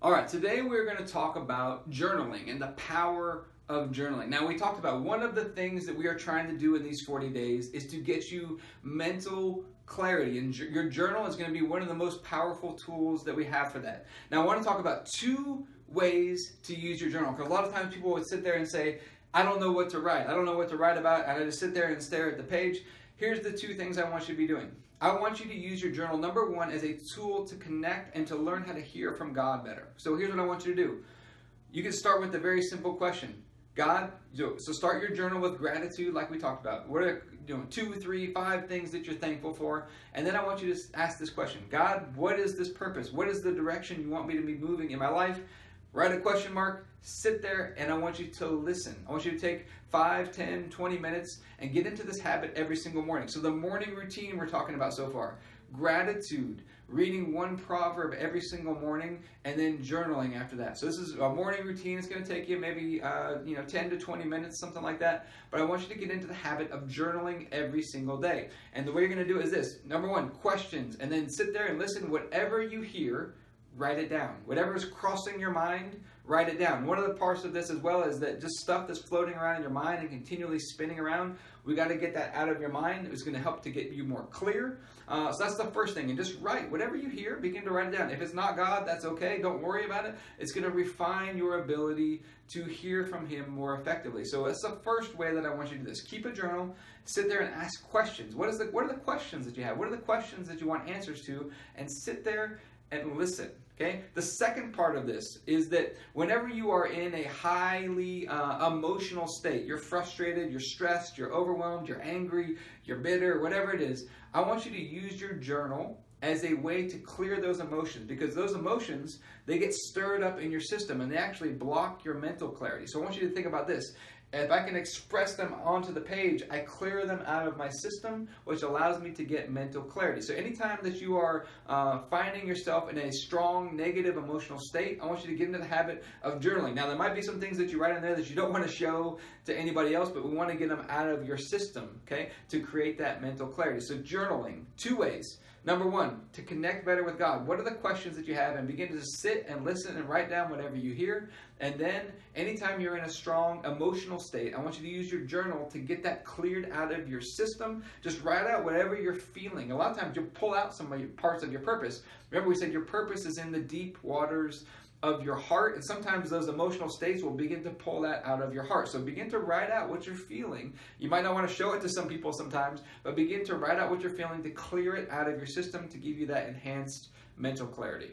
All right, today we're going to talk about journaling and the power of journaling. Now, we talked about one of the things that we are trying to do in these 40 days is to get you mental clarity, and your journal is going to be one of the most powerful tools that we have for that. Now, I want to talk about two ways to use your journal, because a lot of times people would sit there and say, I don't know what to write. I don't know what to write about, and I just sit there and stare at the page. Here's the two things I want you to be doing. I want you to use your journal, number one, as a tool to connect and to learn how to hear from God better. So here's what I want you to do. You can start with a very simple question. God, so start your journal with gratitude like we talked about. What are 2, 3, 5 things that you're thankful for? And then I want you to ask this question. God, what is this purpose? What is the direction you want me to be moving in my life? Write a question mark, sit there, and I want you to listen. I want you to take 5, 10, 20 minutes and get into this habit every single morning. So the morning routine we're talking about so far. Gratitude, reading one proverb every single morning, and then journaling after that. So this is a morning routine. It's going to take you maybe 10 to 20 minutes, something like that. But I want you to get into the habit of journaling every single day. And the way you're going to do it is this. Number one, questions, and then sit there and listen. Whatever you hear, write it down. Whatever is crossing your mind, write it down. One of the parts of this as well is that just stuff that's floating around in your mind and continually spinning around, we got to get that out of your mind. It's going to help to get you more clear. So that's the first thing. And just write. Whatever you hear, begin to write it down. If it's not God, that's okay. Don't worry about it. It's going to refine your ability to hear from Him more effectively. So that's the first way that I want you to do this. Keep a journal. Sit there and ask questions. What are the questions that you have? What are the questions that you want answers to? And sit there and listen. Okay? The second part of this is that whenever you are in a highly emotional state, you're frustrated, you're stressed, you're overwhelmed, you're angry, you're bitter, whatever it is, I want you to use your journal as a way to clear those emotions, because those emotions, they get stirred up in your system and they actually block your mental clarity. So I want you to think about this. If I can express them onto the page, I clear them out of my system, which allows me to get mental clarity. So anytime that you are finding yourself in a strong negative emotional state, I want you to get into the habit of journaling. Now, there might be some things that you write in there that you don't want to show to anybody else, but we want to get them out of your system, okay, to create that mental clarity. So journaling, two ways. Number one, to connect better with God. What are the questions that you have? And begin to sit and listen and write down whatever you hear. And then anytime you're in a strong emotional state, I want you to use your journal to get that cleared out of your system. Just write out whatever you're feeling. A lot of times you'll pull out some of your parts of your purpose. Remember, we said your purpose is in the deep waters of your heart, and sometimes those emotional states will begin to pull that out of your heart. So begin to write out what you're feeling. You might not want to show it to some people sometimes, but begin to write out what you're feeling to clear it out of your system to give you that enhanced mental clarity.